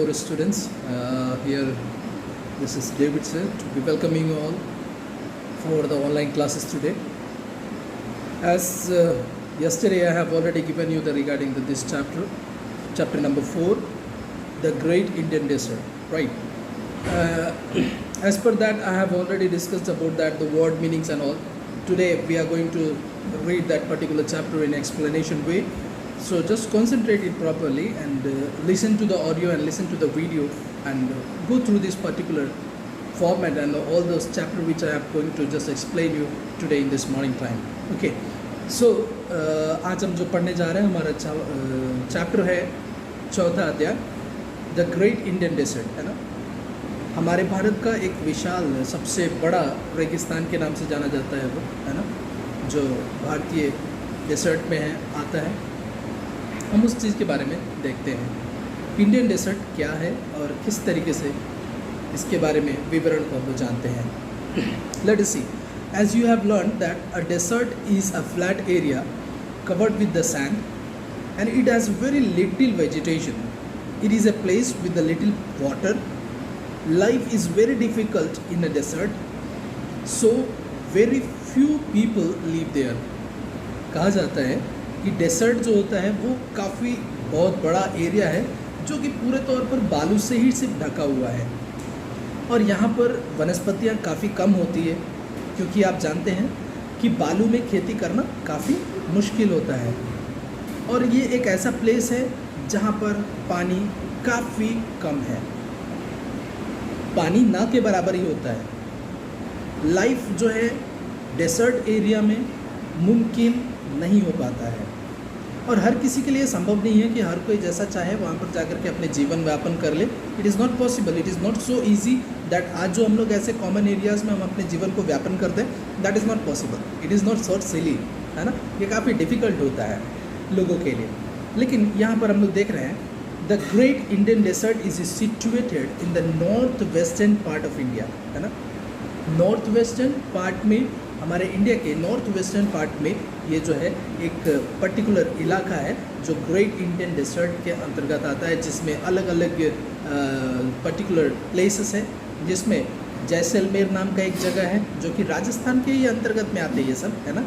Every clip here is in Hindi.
4 students. Here, this is David sir to be welcoming you all for the online classes today. As yesterday, I have already given you the regarding this chapter number 4, the Great Indian Desert, right? As per that, I have already discussed about that, the word meanings and all. Today, we are going to read that particular chapter in explanation way. So just concentrate it properly and listen to the audio and listen to the video and go through this particular format and all those chapter which I am going to just explain you today in this morning time. Okay. So आज हम जो पढ़ने जा रहे हैं हमारा चैप्टर है चौथा अध्याय द ग्रेट इंडियन डेजर्ट, है ना। हमारे भारत का एक विशाल सबसे बड़ा रेगिस्तान के नाम से जाना जाता है वो, है ना, जो भारतीय डेजर्ट में है आता है। हम उस चीज़ के बारे में देखते हैं इंडियन डेजर्ट क्या है और किस तरीके से इसके बारे में विवरण को हम जानते हैं। Let us see, as you have learn that a desert is a flat area covered with the sand and it has very little vegetation. It is a place with the little water. Life is very difficult in a desert, so very few people live there. कहा जाता है कि डेजर्ट जो होता है वो काफ़ी बहुत बड़ा एरिया है जो कि पूरे तौर पर बालू से ही सिर्फ ढका हुआ है और यहाँ पर वनस्पतियाँ काफ़ी कम होती है क्योंकि आप जानते हैं कि बालू में खेती करना काफ़ी मुश्किल होता है. और ये एक ऐसा प्लेस है जहाँ पर पानी काफ़ी कम है, पानी ना के बराबर ही होता है. लाइफ जो है डेजर्ट एरिया में मुमकिन नहीं हो पाता है और हर किसी के लिए संभव नहीं है कि हर कोई जैसा चाहे वहाँ पर जाकर के अपने जीवन व्यापन कर ले. It is not possible, it is not so easy that आज जो हम लोग ऐसे कॉमन एरियाज़ में हम अपने जीवन को व्यापन करते हैं, that is not possible. It is not so silly, है ना. ये काफ़ी डिफ़िकल्ट होता है लोगों के लिए. लेकिन यहाँ पर हम लोग देख रहे हैं the great Indian desert is situated in the north western part of India, है ना. नॉर्थ वेस्टर्न पार्ट में, हमारे इंडिया के नॉर्थ वेस्टर्न पार्ट में ये जो है एक पर्टिकुलर इलाका है जो ग्रेट इंडियन डेजर्ट के अंतर्गत आता है, जिसमें अलग अलग पर्टिकुलर प्लेसेस हैं, जिसमें जैसलमेर नाम का एक जगह है जो कि राजस्थान के ही अंतर्गत में आते हैं ये सब, है ना.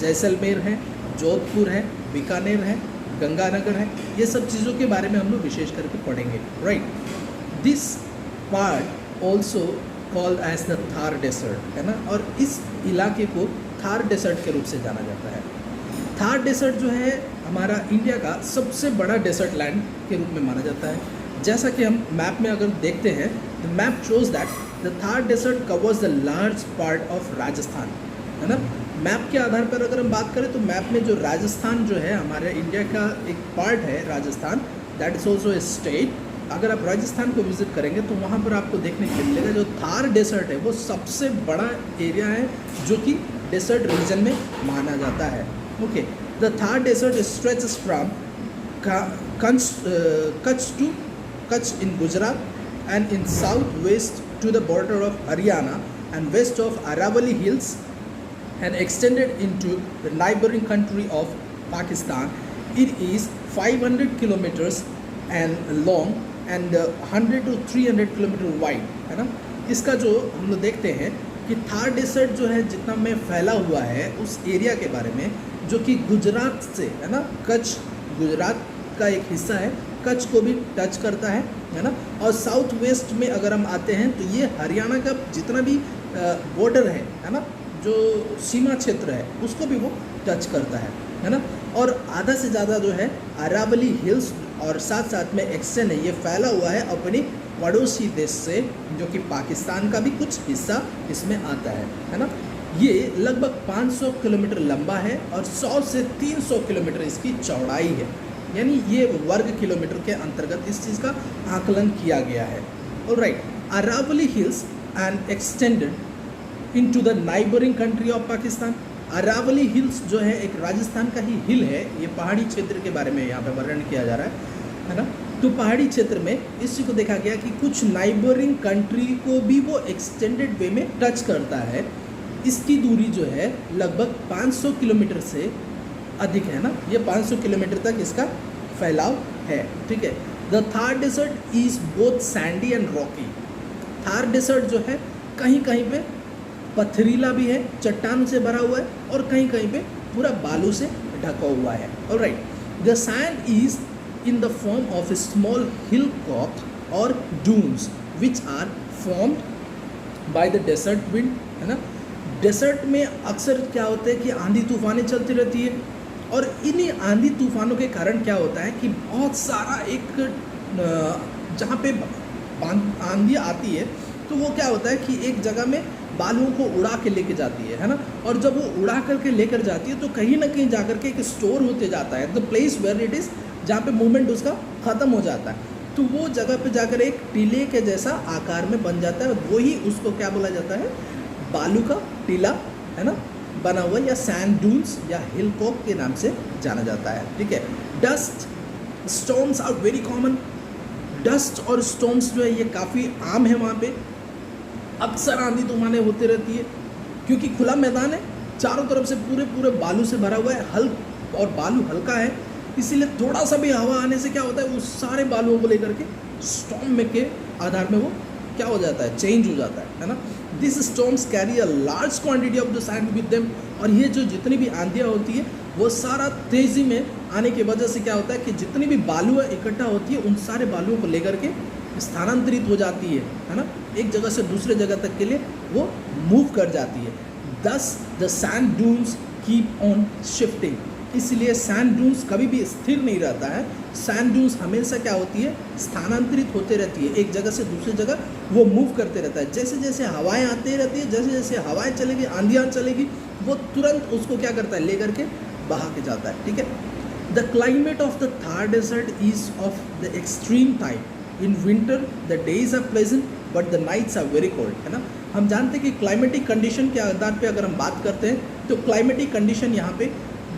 जैसलमेर है, जोधपुर है, बीकानेर है, गंगानगर है. ये सब चीज़ों के बारे में हम लोग विशेष करके पढ़ेंगे, right. This part also called as the Thar desert, है ना. और इस इलाके को थार डेजर्ट के रूप से जाना जाता है. थार डेजर्ट जो है हमारा इंडिया का सबसे बड़ा डेजर्ट लैंड के रूप में माना जाता है. जैसा कि हम मैप में अगर देखते हैं, the map shows that the Thar desert covers the large part of Rajasthan, है ना. मैप के आधार पर अगर हम बात करें तो मैप में जो राजस्थान जो है हमारे इंडिया का एक पार्ट है Rajasthan, that is also a state. अगर आप राजस्थान को विज़िट करेंगे तो वहाँ पर आपको देखने को मिलेगा जो थार डेजर्ट है वो सबसे बड़ा एरिया है जो कि डेजर्ट रीजन में माना जाता है. Okay, the Thar desert stretches from Kutch in Gujarat and in south west to the border of Haryana and west of Aravalli hills and extended into the neighboring country of Pakistan. It is 500 kilometers and long and 100 to 300 kilometer wide, है ना. इसका जो हम लोग देखते हैं कि थार डेजर्ट जो है जितना में फैला हुआ है उस एरिया के बारे में, जो कि गुजरात से, है ना, कच्छ गुजरात का एक हिस्सा है, कच्छ को भी टच करता है ना. और साउथ वेस्ट में अगर हम आते हैं तो ये हरियाणा का जितना भी बॉर्डर है ना, जो सीमा क्षेत्र है उसको भी वो टच करता है ना. और आधा से ज़्यादा जो है अरावली हिल्स और साथ साथ में एक्सटेंड है, ये फैला हुआ है अपनी पड़ोसी देश से जो कि पाकिस्तान का भी कुछ हिस्सा इसमें आता है ना. ये लगभग 500 किलोमीटर लंबा है और 100 से 300 किलोमीटर इसकी चौड़ाई है, यानी ये वर्ग किलोमीटर के अंतर्गत इस चीज़ का आकलन किया गया है. Alright, Aravalli hills and extended into the neighbouring country of Pakistan. Aravalli hills जो है एक राजस्थान का ही हिल है, ये पहाड़ी क्षेत्र के बारे में यहाँ पे वर्णन किया जा रहा है ना. तो पहाड़ी क्षेत्र में इस चीज़ को देखा गया कि कुछ नाइबरिंग कंट्री को भी वो एक्सटेंडेड वे में टच करता है. इसकी दूरी जो है लगभग 500 किलोमीटर से अधिक है ना. ये 500 किलोमीटर तक इसका फैलाव है, ठीक है. The Thar desert is both sandy and rocky. Thar desert जो है कहीं कहीं पे पथरीला भी है, चट्टान से भरा हुआ है, और कहीं कहीं पे पूरा बालू से ढका हुआ है। Alright, the sand is in the form of a small hillock और dunes which are formed by the desert wind, है ना। डेजर्ट में अक्सर क्या होता है कि आंधी तूफानें चलती रहती है, और इन्हीं आंधी तूफानों के कारण क्या होता है कि बहुत सारा एक जहाँ पे आंधी आती है तो वो क्या होता है कि एक जगह में बालुओं को उड़ा के लेके जाती है ना। और जब वो उड़ा करके लेकर जाती है तो कहीं ना कहीं जाकर के एक स्टोर होते जाता है, the place where it is, जहाँ पे मूवमेंट उसका ख़त्म हो जाता है। तो वो जगह पे जाकर एक टीले के जैसा आकार में बन जाता है, वही उसको क्या बोला जाता है, बालू का टीला, है ना, बना हुआ, या सैंड डून्स या हिल कॉक के नाम से जाना जाता है। ठीक है। Dust storms are very common. Dust और स्टॉर्म्स जो है ये काफ़ी आम है वहाँ पे। अक्सर आंधी तूफानें होती रहती है क्योंकि खुला मैदान है, चारों तरफ से पूरे पूरे बालू से भरा हुआ है, और बालू हल्का है, इसीलिए थोड़ा सा भी हवा आने से क्या होता है, उस सारे बालुओं को लेकर के स्टॉर्म में के आधार में वो क्या हो जाता है, चेंज हो जाता है ना। This storms carry a large quantity of the sand with them. और ये जो जितनी भी आंधियाँ होती है वो सारा तेज़ी में आने की वजह से क्या होता है कि जितनी भी बालुएं इकट्ठा होती है उन सारे बालुओं को लेकर के स्थानांतरित हो जाती है ना, एक जगह से दूसरे जगह तक के लिए वो मूव कर जाती है। दस the sand dunes keep on shifting. इसलिए सैंड डून्स कभी भी स्थिर नहीं रहता है। सैंड डून्स हमेशा क्या होती है, स्थानांतरित होते रहती है, एक जगह से दूसरी जगह वो मूव करते रहता है। जैसे जैसे हवाएं आती रहती है, जैसे जैसे हवाएं चलेगी, आंधियाँ चलेगी, वो तुरंत उसको क्या करता है, लेकर के बहा के जाता है। ठीक है। The climate of the Thar desert is of the extreme type. In winter the days are pleasant but the nights are very cold, है ना। हम जानते हैं कि क्लाइमेटिक कंडीशन के आधार पे अगर हम बात करते हैं तो क्लाइमेटिक कंडीशन यहाँ पे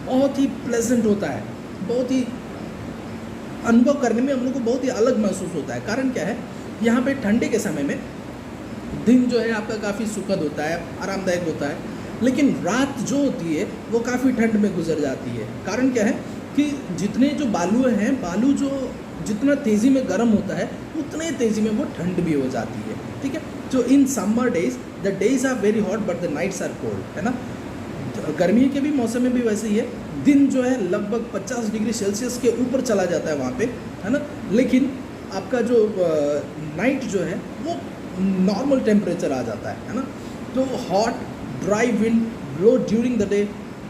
बहुत ही प्लेजेंट होता है, बहुत ही अनुभव करने में हम लोग को बहुत ही अलग महसूस होता है। कारण क्या है, यहाँ पे ठंडे के समय में दिन जो है आपका काफ़ी सुखद होता है, आरामदायक होता है, लेकिन रात जो होती है वो काफ़ी ठंड में गुजर जाती है। कारण क्या है कि जितने जो बालू हैं, बालू जो जितना तेज़ी में गर्म होता है उतने तेज़ी में वो ठंड भी हो जाती है। ठीक है। तो in summer days the days are very hot but the nights are cold, है ना। गर्मी के भी मौसम में भी वैसे ही है, दिन जो है लगभग 50 डिग्री सेल्सियस के ऊपर चला जाता है वहाँ पे, है ना, लेकिन आपका जो नाइट जो है वो नॉर्मल टेम्परेचर आ जाता है ना। तो hot dry wind blow during the day,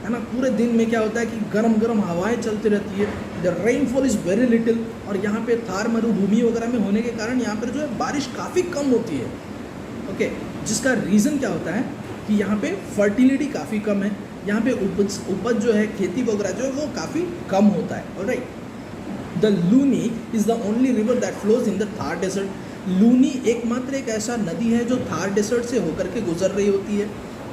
है ना, पूरे दिन में क्या होता है कि गर्म गर्म हवाएं चलती रहती है। The rainfall is very little, और यहाँ पे थार मरुभूमि वगैरह में होने के कारण यहाँ पर जो है बारिश काफ़ी कम होती है। ओके, जिसका रीज़न क्या होता है कि यहाँ पे फर्टिलिटी काफ़ी कम है, यहाँ पे उपज जो है, खेती वगैरह जो है वो काफ़ी कम होता है। Alright. The Luni is the only river that flows in the Thar desert. Luni एकमात्र एक ऐसा नदी है जो थार डेजर्ट से होकर के गुजर रही होती है।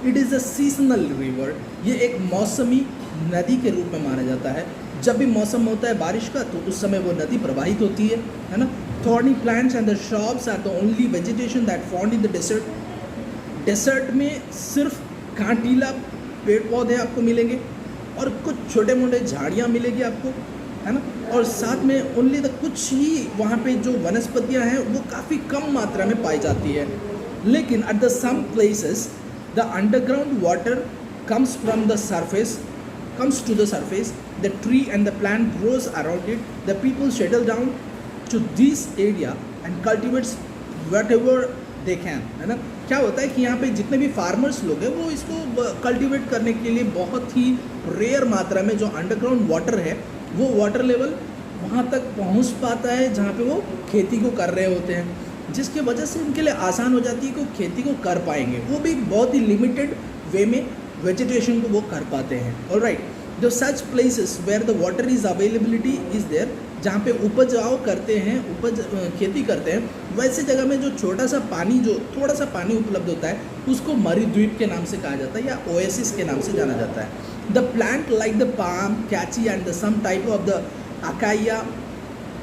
It is a seasonal river. ये एक मौसमी नदी के रूप में माना जाता है। जब भी मौसम होता है बारिश का तो उस समय वो नदी प्रवाहित होती है ना। Thorny plants and the shrubs are the only vegetation that found in the desert. Desert में सिर्फ कांटीला पेड़ पौधे आपको मिलेंगे और कुछ छोटे मोटे झाड़ियाँ मिलेगी आपको, है ना। और साथ में ओनली द कुछ ही वहाँ पे जो वनस्पतियाँ हैं वो काफ़ी कम मात्रा में पाई जाती है। लेकिन at the some places the underground water comes from the surface, comes to the surface. The tree and the plant grows around it. The people settle down to this area and cultivates whatever they can, है ना। क्या होता है कि यहाँ पे जितने भी फार्मर्स लोग हैं वो इसको कल्टिवेट करने के लिए बहुत ही रेयर मात्रा में जो अंडरग्राउंड वाटर है वो वाटर लेवल वहाँ तक पहुँच पाता है जहाँ पे वो खेती को कर रहे होते हैं, जिसकी वजह से उनके लिए आसान हो जाती है कि वो खेती को कर पाएंगे, वो भी बहुत ही लिमिटेड वे में वेजिटेशन को वो कर पाते हैं। ऑलराइट। जो such places where the water is availability is there, जहाँ पे उपजाऊ करते हैं, उपज खेती करते हैं, वैसे जगह में जो छोटा सा पानी, जो थोड़ा सा पानी उपलब्ध होता है उसको मरुद्वीप के नाम से कहा जाता है या ओएसिस के नाम से जाना जाता है। The plant like the palm, cacti and the some type of the acacia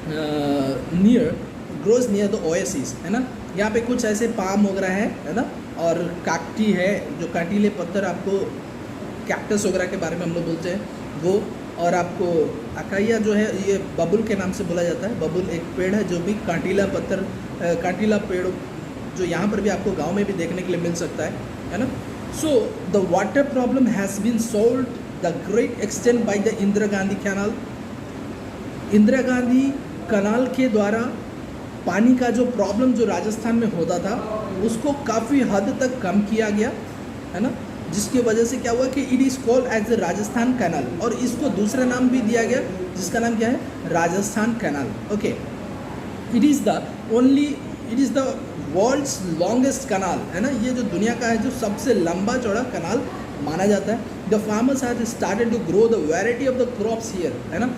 near grows near the oasis, है ना। यहाँ पे कुछ ऐसे पाम वगैरह है ना, और काकटी है, जो कांटीले पत्थर आपको कैक्टस वगैरह के बारे में हम लोग बोलते हैं, वो और आपको अकाइया जो है ये बबुल के नाम से बोला जाता है। बबुल एक पेड़ है जो भी कांटीला कांटीला पेड़ जो यहाँ पर भी आपको गांव में भी देखने के लिए मिल सकता है ना। So the water problem has been solved the great extent by the Indira Gandhi canal. Indira Gandhi canal के द्वारा पानी का जो प्रॉब्लम जो राजस्थान में होता था उसको काफ़ी हद तक कम किया गया है ना, जिसकी वजह से क्या हुआ कि it is called as the Rajasthan canal, और इसको दूसरा नाम भी दिया गया जिसका नाम क्या है, Rajasthan canal. Okay, it is the world's longest canal है ना, ये जो दुनिया का है जो सबसे लंबा चौड़ा कैनाल माना जाता है। The farmers have started to grow the variety of the crops here है ना।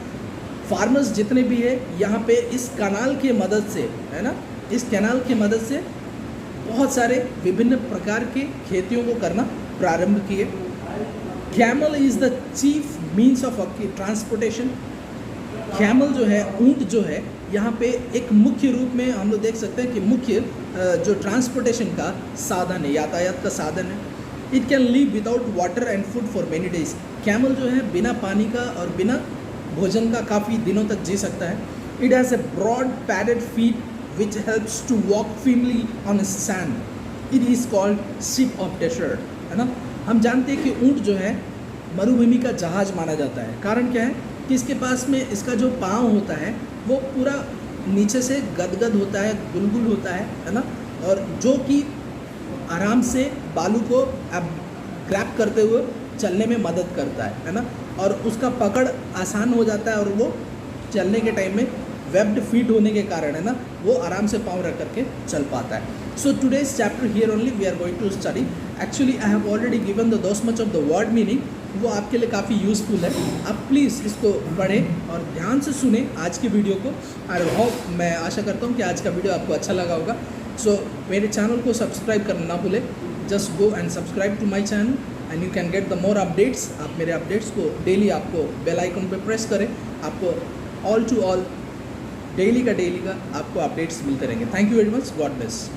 फार्मर्स जितने भी है यहाँ पे इस कैनाल की मदद से है ना, इस कैनाल की मदद से बहुत सारे विभिन्न प्रकार के खेतियों को करना प्रारंभ किए। Camel is the chief means of transportation. Camel जो है, ऊँट जो है, यहाँ पे एक मुख्य रूप में हम लोग देख सकते हैं कि मुख्य जो ट्रांसपोर्टेशन का साधन है, यातायात का साधन है। It can live without water and food for many days. Camel जो है बिना पानी का और बिना भोजन का काफ़ी दिनों तक जी सकता है। It has a broad padded feet which helps to walk firmly on sand. It is called ship of desert है ना। हम जानते हैं कि ऊँट जो है मरुभूमि का जहाज माना जाता है। कारण क्या है कि इसके पास में इसका जो पाँव होता है वो पूरा नीचे से गदगद होता है, गुलगुल होता है ना, और जो कि आराम से बालू को ग्रैब करते हुए चलने में मदद करता है ना, और उसका पकड़ आसान हो जाता है, और वो चलने के टाइम में वेब्ड फीट होने के कारण है ना वो आराम से पाँव रख करके चल पाता है। So today's chapter here only we are going to study. Actually I have already given the those much of the word meaning, वो आपके लिए काफ़ी यूज़फुल है। आप प्लीज़ इसको पढ़ें और ध्यान से सुने आज की वीडियो को। आई होप, मैं आशा करता हूँ कि आज का वीडियो आपको अच्छा लगा होगा। सो मेरे चैनल को सब्सक्राइब करना ना भूलें। Just go and subscribe to my channel and you can get the more updates. आप मेरे अपडेट्स को डेली आपको बेल आइकन पे प्रेस करें, आपको ऑल टू ऑल डेली का आपको अपडेट्स मिलते रहेंगे। Thank you very much, God bless.